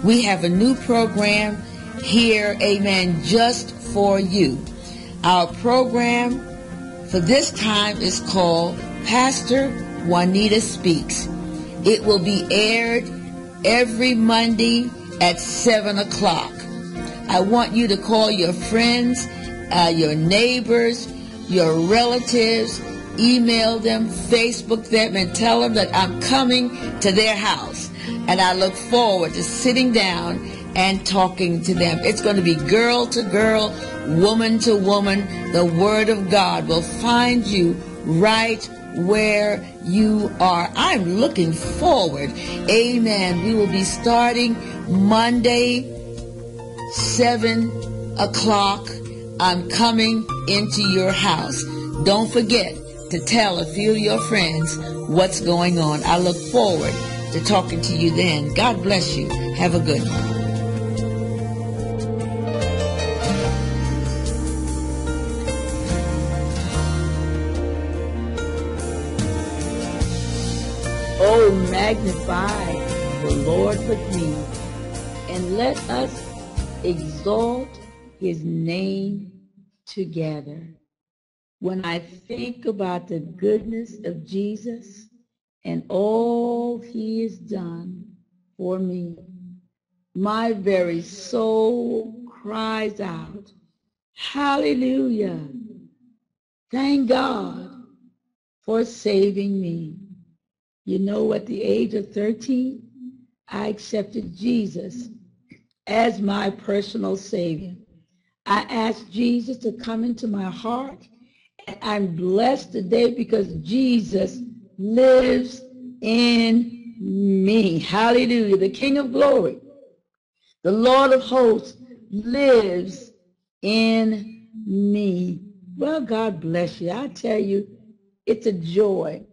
We have a new program here, amen, just for you. Our program for this time is called Pastor Juanita Speaks. It will be aired every Monday at 7 o'clock. I want you to call your friends, your neighbors, your relatives, email them, Facebook them, and tell them that I'm coming to their house. And I look forward to sitting down and talking to them. It's going to be girl to girl, woman to woman. The Word of God will find you right where you are. I'm looking forward. Amen. We will be starting Monday, 7 o'clock. I'm coming into your house. Don't forget to tell a few of your friends what's going on. I look forward to talking to you then. God bless you. Have a good one. Oh, magnify the Lord with me, and let us exalt his name together. When I think about the goodness of Jesus and all he has done for me, my very soul cries out, hallelujah. Thank God for saving me. You know, at the age of 13, I accepted Jesus as my personal Savior. I asked Jesus to come into my heart, and I'm blessed today because Jesus lives in me. Hallelujah. The King of glory, the Lord of hosts lives in me. Well, God bless you. I tell you, it's a joy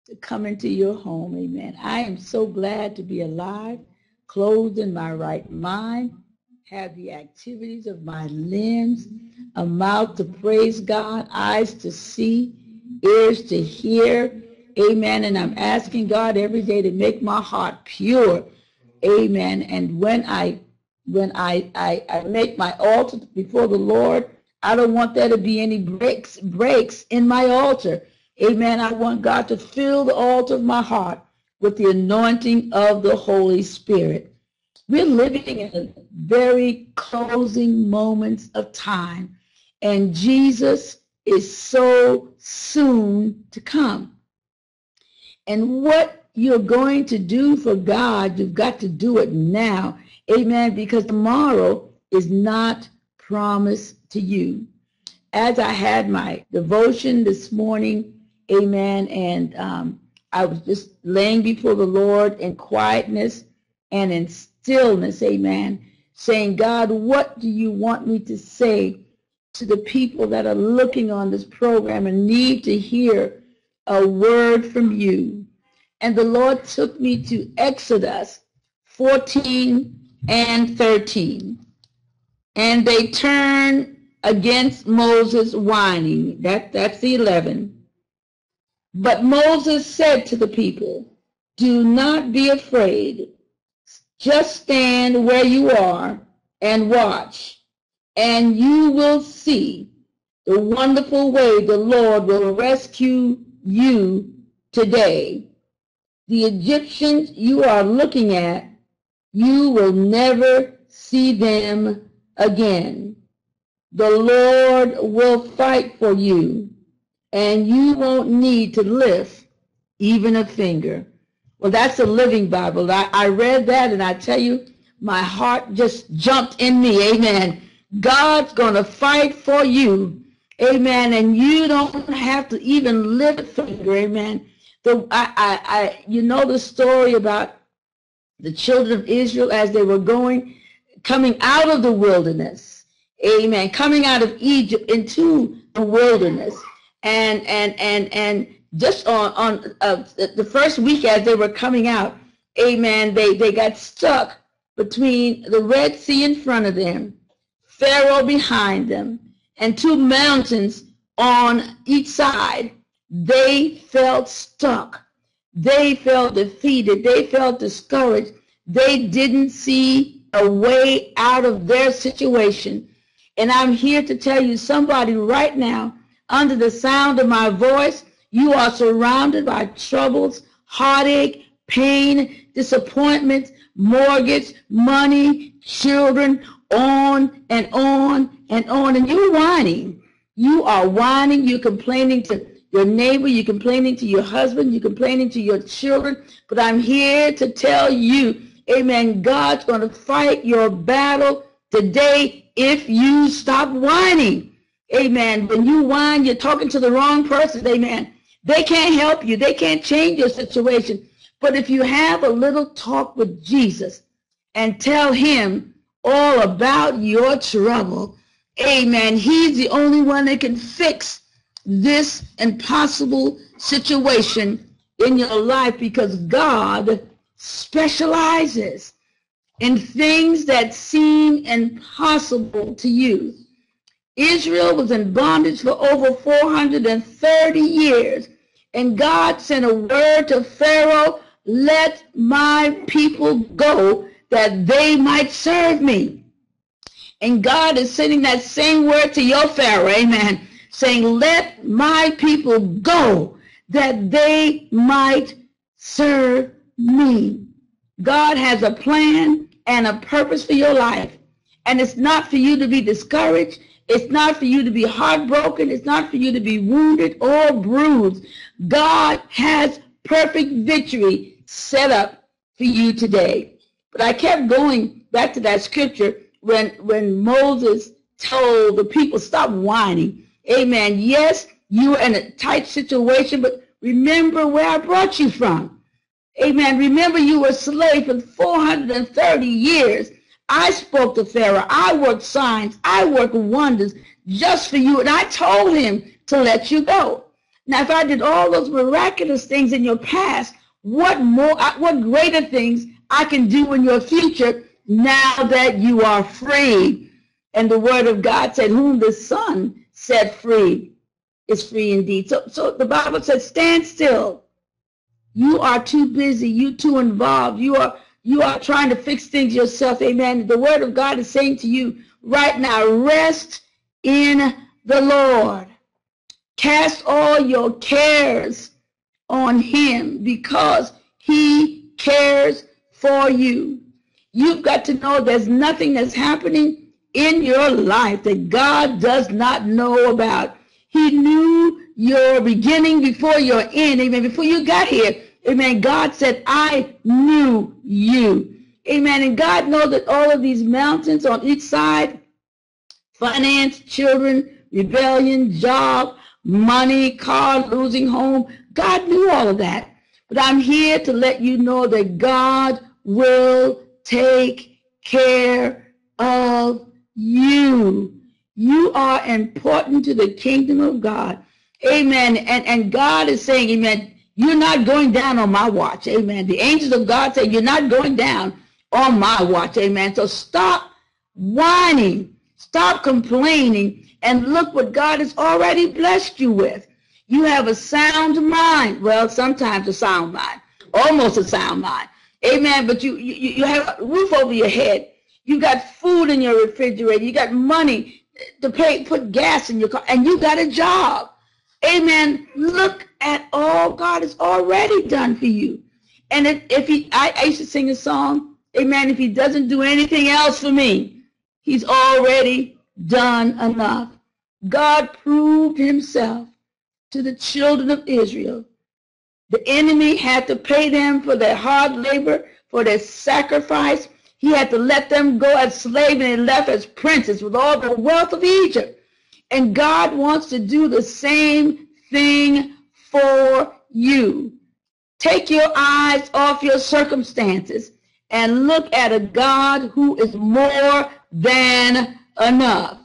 to come into your home. Amen. I am so glad to be alive, clothed in my right mind, have the activities of my limbs, a mouth to praise God, eyes to see, ears to hear. Amen. And I'm asking God every day to make my heart pure. Amen. And when I make my altar before the Lord, I don't want there to be any breaks in my altar. Amen. I want God to fill the altar of my heart with the anointing of the Holy Spirit. We're living in very closing moments of time, and Jesus is so soon to come. And what you're going to do for God, you've got to do it now. Amen. Because tomorrow is not promised to you. As I had my devotion this morning, amen, and I was just laying before the Lord in quietness and in stillness, amen, saying, God, what do you want me to say to the people that are looking on this program and need to hear a word from you? And the Lord took me to Exodus 14 and 13. And they turned against Moses whining. That's the 11. But Moses said to the people, do not be afraid. Just stand where you are and watch, and you will see the wonderful way the Lord will rescue you today. The Egyptians you are looking at, you will never see them again. The Lord will fight for you, and you won't need to lift even a finger. Well, that's a Living Bible. I read that, and I tell you, my heart just jumped in me. Amen. God's going to fight for you. Amen. And you don't have to even lift a finger. Amen. You know the story about the children of Israel as they were coming out of the wilderness. Amen. Coming out of Egypt into the wilderness. And just on the first week as they were coming out, amen, they got stuck between the Red Sea in front of them, Pharaoh behind them, and two mountains on each side. They felt stuck. They felt defeated. They felt discouraged. They didn't see a way out of their situation. And I'm here to tell you, somebody right now, under the sound of my voice, you are surrounded by troubles, heartache, pain, disappointment, mortgage, money, children, on and on and on. And you're whining. You are whining. You're complaining to your neighbor. You're complaining to your husband. You're complaining to your children. But I'm here to tell you, amen, God's going to fight your battle today if you stop whining. Amen. When you whine, you're talking to the wrong person. Amen. They can't help you. They can't change your situation. But if you have a little talk with Jesus and tell him all about your trouble, amen, he's the only one that can fix this impossible situation in your life, because God specializes in things that seem impossible to you. Israel was in bondage for over 430 years, and God sent a word to Pharaoh, let my people go that they might serve me. And God is sending that same word to your Pharaoh, amen, saying, let my people go that they might serve me. God has a plan and a purpose for your life, and it's not for you to be discouraged. It's not for you to be heartbroken. It's not for you to be wounded or bruised. God has perfect victory set up for you today. But I kept going back to that scripture when Moses told the people, stop whining. Amen. Yes, you are in a tight situation, but remember where I brought you from. Amen. Remember, you were a slave for 430 years. I spoke to Pharaoh. I worked signs. I worked wonders just for you. And I told him to let you go. Now, if I did all those miraculous things in your past, what greater things I can do in your future now that you are free? And the word of God said, whom the Son set free is free indeed. So the Bible says, stand still. You are too busy. You're too involved. You are trying to fix things yourself. Amen. The word of God is saying to you right now, rest in the Lord. Cast all your cares on him because he cares for you. You've got to know there's nothing that's happening in your life that God does not know about. He knew your beginning before your end. Amen. Before you got here, amen, God said, I knew you. Amen. And God knows that all of these mountains on each side, finance, children, rebellion, job, money, car, losing home, God knew all of that. But I'm here to let you know that God will take care of you. You are important to the kingdom of God. Amen. And God is saying, amen, you're not going down on my watch. Amen. The angels of God say, you're not going down on my watch. Amen. So stop whining. Stop complaining. And look what God has already blessed you with. You have a sound mind. Well, sometimes a sound mind. Almost a sound mind. Amen. But you have a roof over your head. You got food in your refrigerator. You got money to put gas in your car. And you got a job. Amen. Look at all God has already done for you. And I used to sing a song, amen, if he doesn't do anything else for me, he's already done enough. God proved himself to the children of Israel. The enemy had to pay them for their hard labor, for their sacrifice. He had to let them go as slaves, and they left as princes with all the wealth of Egypt. And God wants to do the same thing for you. Take your eyes off your circumstances and look at a God who is more than enough.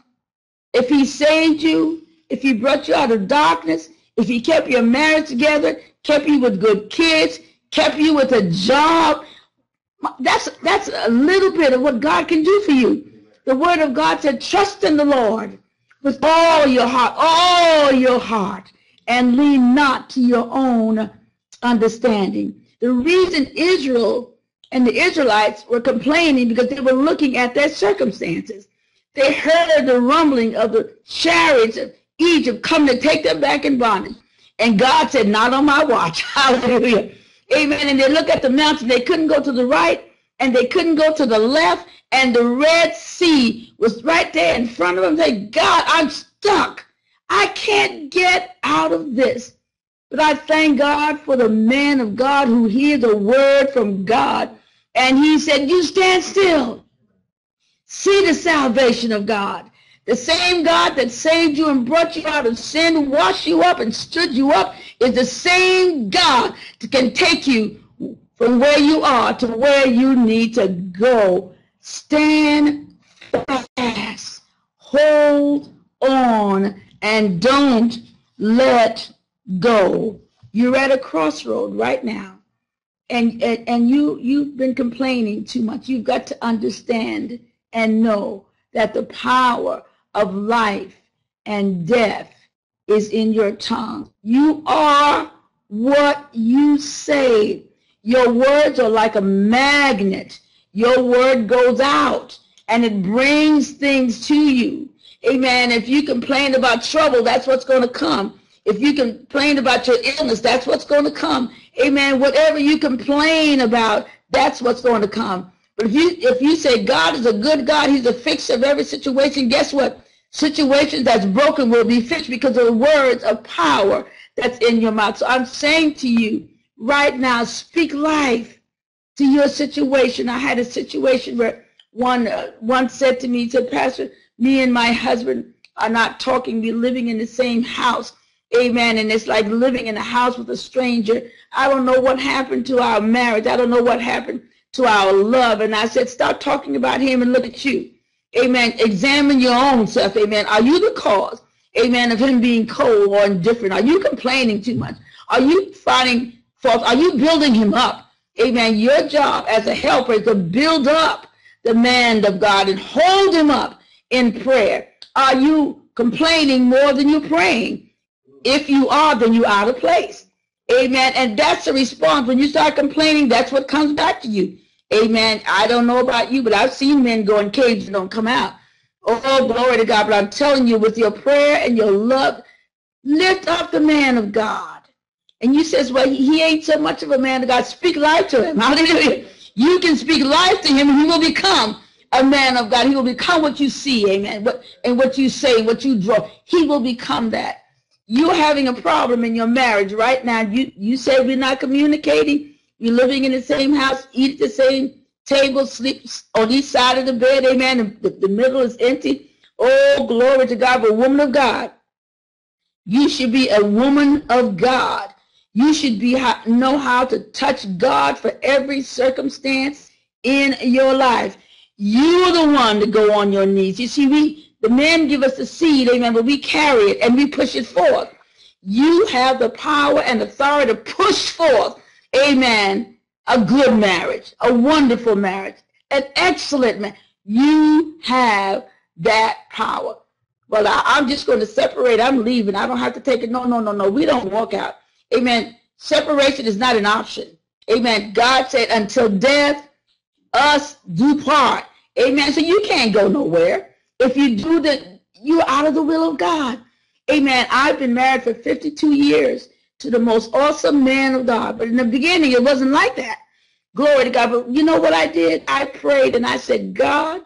If he saved you, if he brought you out of darkness, if he kept your marriage together, kept you with good kids, kept you with a job, that's a little bit of what God can do for you. The word of God said, trust in the Lord with all your heart, and lean not to your own understanding. The reason Israel And the Israelites were complaining because they were looking at their circumstances. They heard the rumbling of the chariots of Egypt coming to take them back in bondage. And God said, not on my watch. Hallelujah. Amen. And they look at the mountain. They couldn't go to the right and they couldn't go to the left. And the Red Sea was right there in front of them. They said, God, I'm stuck. I can't get out of this. But I thank God for the man of God who hears a word from God. And he said, you stand still. See the salvation of God. The same God that saved you and brought you out of sin, washed you up and stood you up, is the same God that can take you from where you are to where you need to go. Stand fast. Hold on and don't let go. You're at a crossroad right now, and you've been complaining too much. You've got to understand and know that the power of life and death is in your tongue. You are what you say. Your words are like a magnet. Your word goes out and it brings things to you. Amen. If you complain about trouble, that's what's going to come. If you complain about your illness, that's what's going to come. Amen. Whatever you complain about, that's what's going to come. But if you say God is a good God, he's a fixer of every situation, guess what? Situations that's broken will be fixed because of the words of power that's in your mouth. So I'm saying to you right now, speak life to your situation. I had a situation where one said to me, said, Pastor, me and my husband are not talking. We're living in the same house. Amen. And it's like living in a house with a stranger. I don't know what happened to our marriage. I don't know what happened to our love. And I said, start talking about him and look at you. Amen. Examine your own self. Amen. Are you the cause, amen, of him being cold or indifferent? Are you complaining too much? Are you finding fault? Are you building him up? Amen. Your job as a helper is to build up the man of God and hold him up in prayer. Are you complaining more than you're praying? If you are, then you're out of place. Amen. And that's the response. When you start complaining, that's what comes back to you. Amen. I don't know about you, but I've seen men go in caves and don't come out. Oh, glory to God. But I'm telling you, with your prayer and your love, lift up the man of God. And you says, well, he ain't so much of a man of God. Speak life to him. Hallelujah. You can speak life to him and he will become a man of God. He will become what you see. Amen. And what you say, what you draw. He will become that. You're having a problem in your marriage right now. You say we're not communicating. You're living in the same house, eat at the same table, sleep on each side of the bed, amen. The middle is empty. Oh, glory to God. But woman of God, you should be a woman of God. You should know how to touch God for every circumstance in your life. You're the one to go on your knees. You see, the men give us the seed, amen, but we carry it and we push it forth. You have the power and authority to push forth, amen, a good marriage, a wonderful marriage, an excellent marriage. You have that power. Well, I'm just going to separate. I'm leaving. I don't have to take it. No. We don't walk out. Amen. Separation is not an option. Amen. God said, until death us do part. Amen. So you can't go nowhere. If you do that, you're out of the will of God. Amen. I've been married for 52 years to the most awesome man of God. But in the beginning, it wasn't like that. Glory to God. But you know what I did? I prayed and I said, God,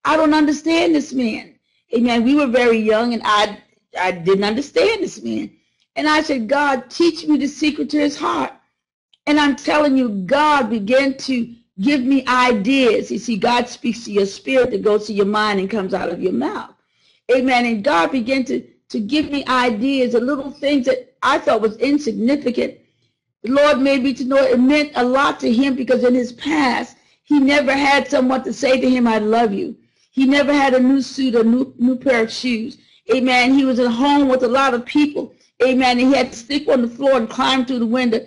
I don't understand this man. Amen. We were very young and I didn't understand this man. And I said, God, teach me the secret to his heart. And I'm telling you, God began to give me ideas. You see, God speaks to your spirit that goes to your mind and comes out of your mouth. Amen. And God began to give me ideas and little things that I thought was insignificant. The Lord made me to know it meant a lot to him because in his past, he never had someone to say to him, I love you. He never had a new suit or new pair of shoes. Amen. He was at home with a lot of people. Amen. And he had to sleep on the floor and climb through the window.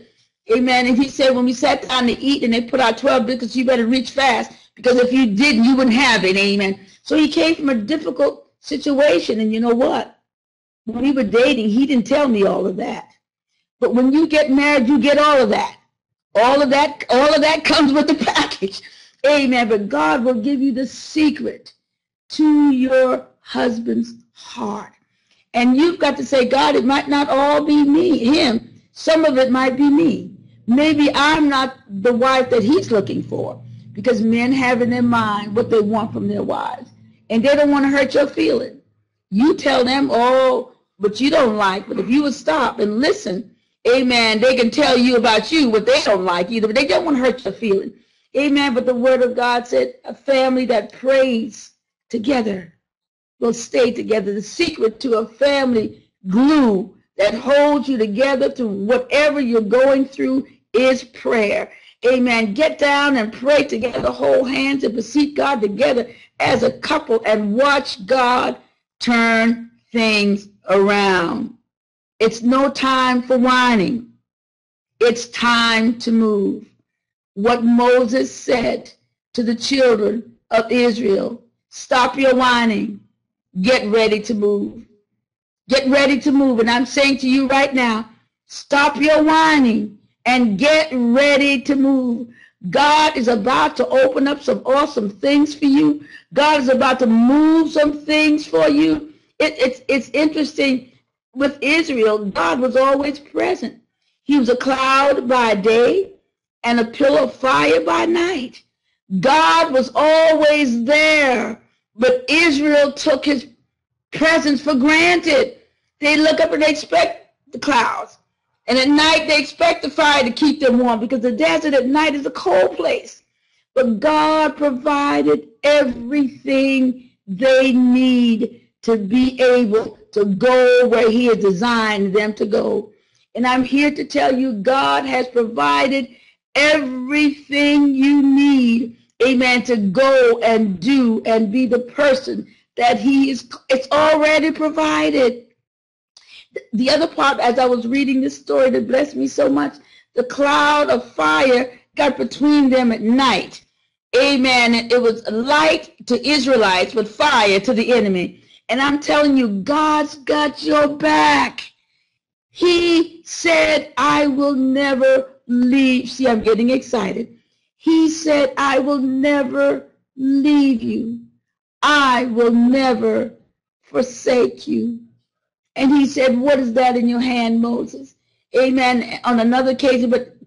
Amen. And he said, when we sat down to eat and they put out 12 biscuits, you better reach fast because if you didn't, you wouldn't have it. Amen. So he came from a difficult situation. And you know what? When we were dating, he didn't tell me all of that. But when you get married, you get all of that. All of that comes with the package. Amen. But God will give you the secret to your husband's heart. And you've got to say, God, it might not all be him. Some of it might be me. Maybe I'm not the wife that he's looking for, because men have in their mind what they want from their wives. And they don't want to hurt your feeling. You tell them, oh, but you don't like. But if you would stop and listen, amen, they can tell you about you what they don't like either. But they don't want to hurt your feeling. Amen. But the word of God said a family that prays together will stay together. The secret to a family glue that holds you together through whatever you're going through is prayer. Amen. Get down and pray together. Hold hands and beseech God together as a couple and watch God turn things around. It's no time for whining. It's time to move. What Moses said to the children of Israel, stop your whining. Get ready to move. Get ready to move. And I'm saying to you right now, stop your whining and get ready to move. God is about to open up some awesome things for you. God is about to move some things for you. It's interesting. With Israel, God was always present. He was a cloud by day and a pillar of fire by night. God was always there, but Israel took his presence for granted. They look up and they expect the clouds. And at night, they expect the fire to keep them warm, because the desert at night is a cold place. But God provided everything they need to be able to go where he has designed them to go. And I'm here to tell you, God has provided everything you need, amen, to go and do and be the person that he is. It's already provided. The other part, as I was reading this story that blessed me so much, the cloud of fire got between them at night. Amen. It was light to Israelites, but fire to the enemy. And I'm telling you, God's got your back. He said, I will never leave. See, I'm getting excited. He said, I will never leave you. I will never forsake you. And he said, what is that in your hand, Moses? Amen. On another occasion, but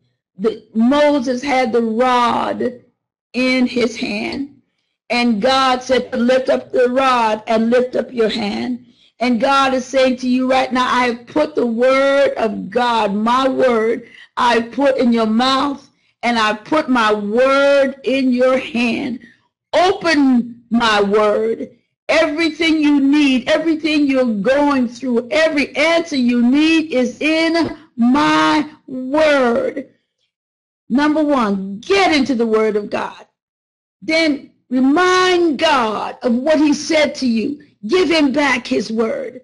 Moses had the rod in his hand. And God said to lift up the rod and lift up your hand. And God is saying to you right now, I have put the word of God, my word, I put in your mouth, and I put my word in your hand. Open my word. Everything you need, everything you're going through, every answer you need is in my word. Number one, get into the word of God. Then remind God of what he said to you. Give him back his word.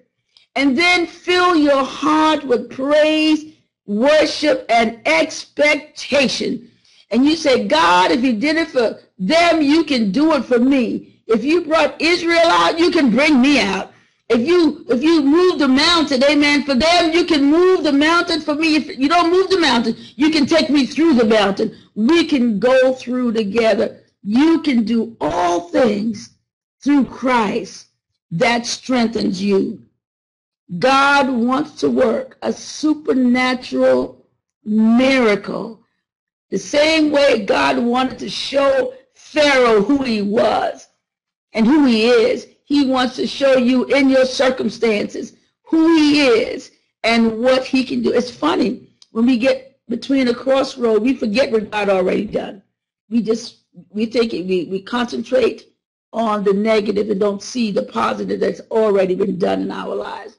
And then fill your heart with praise, worship, and expectation. And you say, God, if you did it for them, you can do it for me. If you brought Israel out, you can bring me out. If you move the mountain, amen, for them, you can move the mountain for me. If you don't move the mountain, you can take me through the mountain. We can go through together. You can do all things through Christ that strengthens you. God wants to work a supernatural miracle. The same way God wanted to show Pharaoh who he was and who he is, he wants to show you in your circumstances who he is and what he can do. It's funny, when we get between a crossroad, we forget what God already done. We concentrate on the negative and don't see the positive that's already been done in our lives.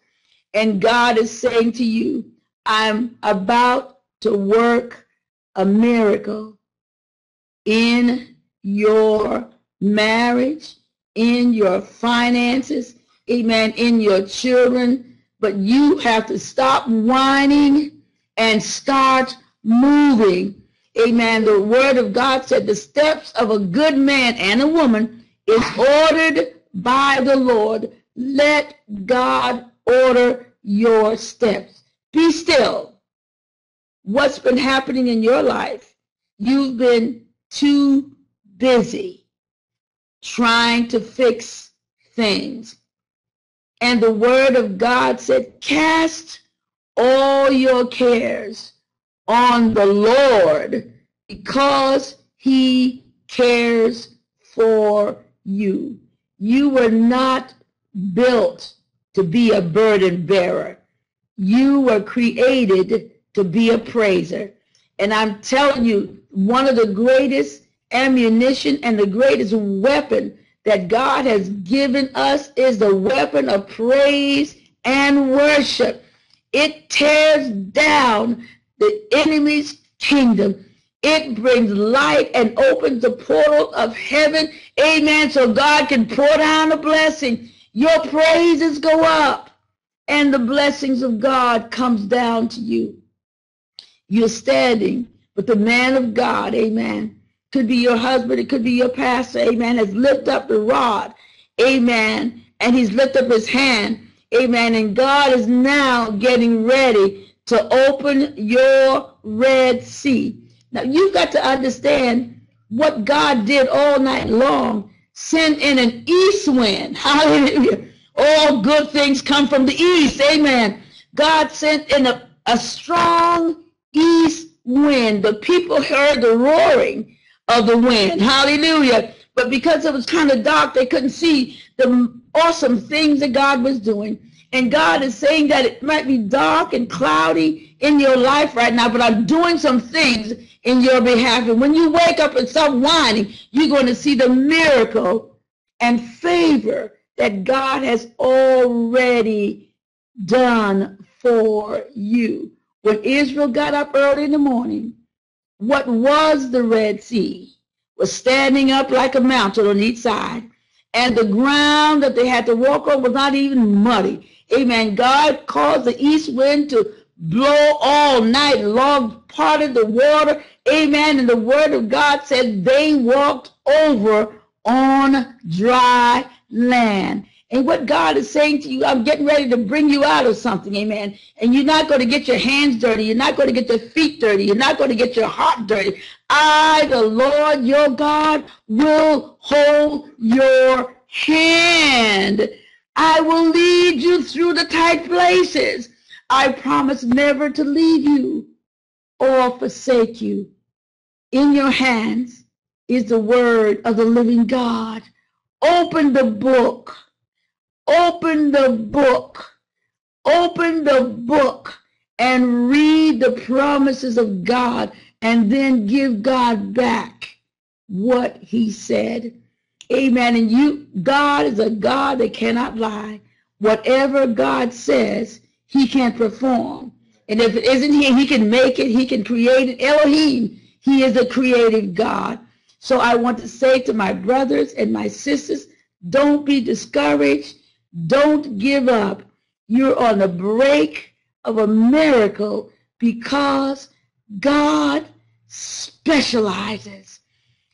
And God is saying to you, I'm about to work a miracle in your marriage, in your finances, amen, in your children. But you have to stop whining and start moving. Amen. The word of God said the steps of a good man and a woman is ordered by the Lord. Let God order your steps. Be still. What's been happening in your life You've been too busy trying to fix things. And the word of God said, cast all your cares on the Lord because he cares for you. You were not built to be a burden bearer. You were created to be a praiser. And I'm telling you, one of the greatest ammunition and the greatest weapon that God has given us is the weapon of praise and worship. It tears down the enemy's kingdom. It brings light and opens the portal of heaven. Amen. So God can pour down a blessing. Your praises go up and the blessings of God comes down to you. You're standing with the man of God. Amen. Could be your husband. It could be your pastor. Amen. Has lifted up the rod. Amen. And he's lifted up his hand. Amen. And God is now getting ready to open your Red Sea. Now, you've got to understand what God did all night long. Send in an east wind. Hallelujah. All good things come from the east. Amen. God sent in a strong east wind. The people heard the roaring of the wind. Hallelujah. But because it was kind of dark, they couldn't see the awesome things that God was doing. And God is saying that it might be dark and cloudy in your life right now, but I'm doing some things in your behalf. And when you wake up and stop whining, you're going to see the miracle and favor that God has already done for you. When Israel got up early in the morning, what was the Red Sea was standing up like a mountain on each side. And the ground that they had to walk on was not even muddy. Amen. God caused the east wind to blow all night long, parted the water. Amen. And the word of God said they walked over on dry land. And what God is saying to you, I'm getting ready to bring you out of something, amen. And you're not going to get your hands dirty. You're not going to get your feet dirty. You're not going to get your heart dirty. I, the Lord your God, will hold your hand. I will lead you through the tight places. I promise never to leave you or forsake you. In your hands is the word of the living God. Open the book. Open the book. Open the book and read the promises of God and then give God back what he said. Amen. And God is a God that cannot lie. Whatever God says, he can perform. And if it isn't here, he can make it. He can create it. Elohim, he is a creative God. So I want to say to my brothers and my sisters, don't be discouraged. Don't give up. You're on the brink of a miracle because God specializes.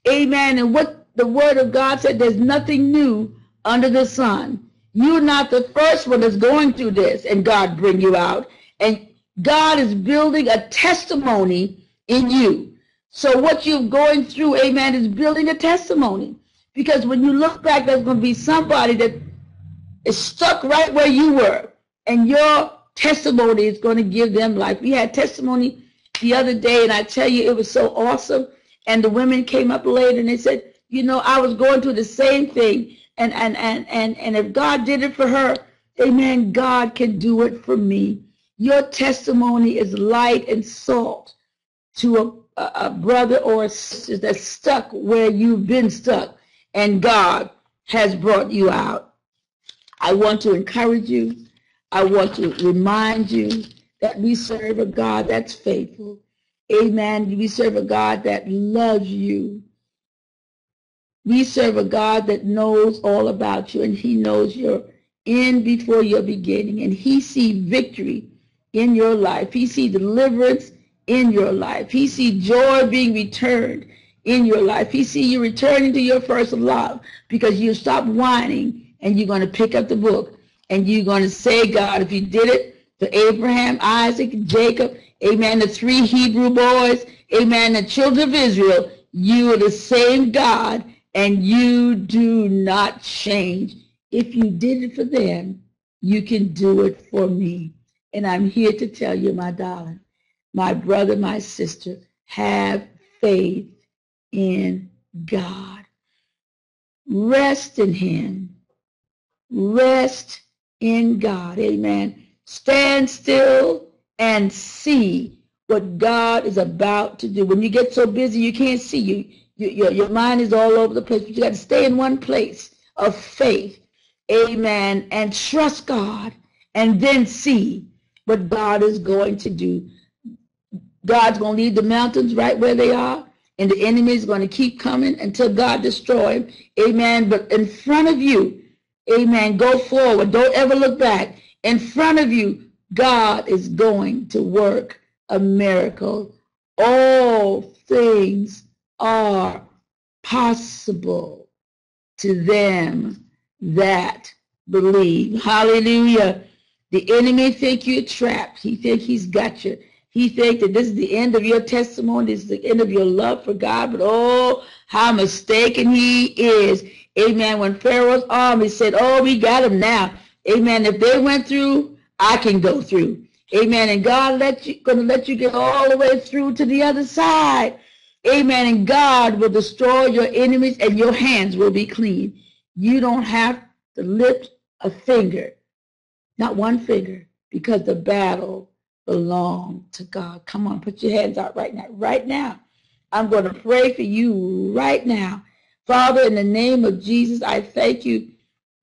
Amen. And what the word of God said, there's nothing new under the sun. You're not the first one that's going through this and God bring you out. And God is building a testimony in you. So what you're going through, amen, is building a testimony. Because when you look back, there's going to be somebody that is stuck right where you were. And your testimony is going to give them life. We had testimony the other day, and I tell you, it was so awesome. And the women came up later, and they said, you know, I was going through the same thing. And if God did it for her, amen, God can do it for me. Your testimony is light and salt to a brother or a sister that's stuck where you've been stuck, and God has brought you out. I want to encourage you. I want to remind you that we serve a God that's faithful. Amen. We serve a God that loves you. We serve a God that knows all about you, and he knows your end before your beginning, and he sees victory in your life. He sees deliverance in your life. He sees joy being returned in your life. He sees you returning to your first love because you stop whining, and you're going to pick up the book, and you're going to say, God, if you did it for Abraham, Isaac, Jacob, amen, the 3 Hebrew boys, amen, the children of Israel, you are the same God, and you do not change. If you did it for them, you can do it for me. And I'm here to tell you, my darling, my brother, my sister, have faith in God. Rest in him. Rest in God. Amen. Stand still and see what God is about to do. When you get so busy you can't see, your mind is all over the place. But you got to stay in one place of faith. Amen. And trust God, and then see what God is going to do. God's going to leave the mountains right where they are, and the enemy is going to keep coming until God destroy him. Amen. But in front of you, amen, go forward. Don't ever look back. In front of you, God is going to work a miracle. All things are possible to them that believe. Hallelujah. The enemy think you're trapped. He think he's got you. He think that this is the end of your testimony. This is the end of your love for God. But oh, how mistaken he is. Amen. When Pharaoh's army said, oh, we got him now. Amen. If they went through, I can go through. Amen. And God gonna let you get all the way through to the other side. Amen. And God will destroy your enemies, and your hands will be clean. You don't have to lift a finger, not one finger, because the battle belongs to God. Come on, put your hands out right now. Right now. I'm going to pray for you right now. Father, in the name of Jesus, I thank you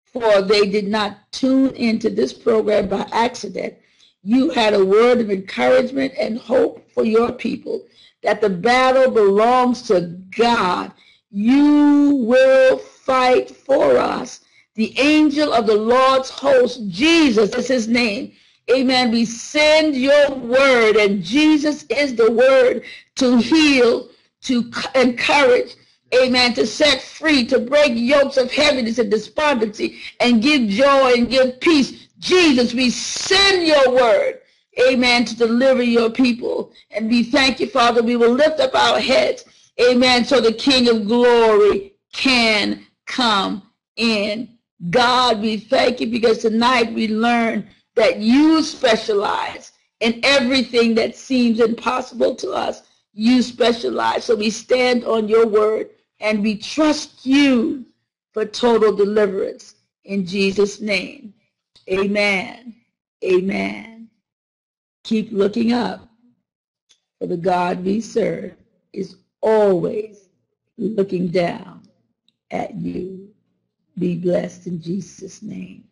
for they did not tune into this program by accident. You had a word of encouragement and hope for your people, that the battle belongs to God. You will fight for us. The angel of the Lord's host, Jesus is his name. Amen. We send your word, and Jesus is the word to heal, to encourage, amen, to set free, to break yokes of heaviness and despondency, and give joy and give peace. Jesus, we send your word, amen, to deliver your people. And we thank you, Father. We will lift up our heads, amen, so the King of glory can come in. God, we thank you because tonight we learn that you specialize in everything that seems impossible to us. You specialize. So we stand on your word, and we trust you for total deliverance. In Jesus' name, amen. Amen. Keep looking up, for the God we serve is always looking down at you. Be blessed in Jesus' name.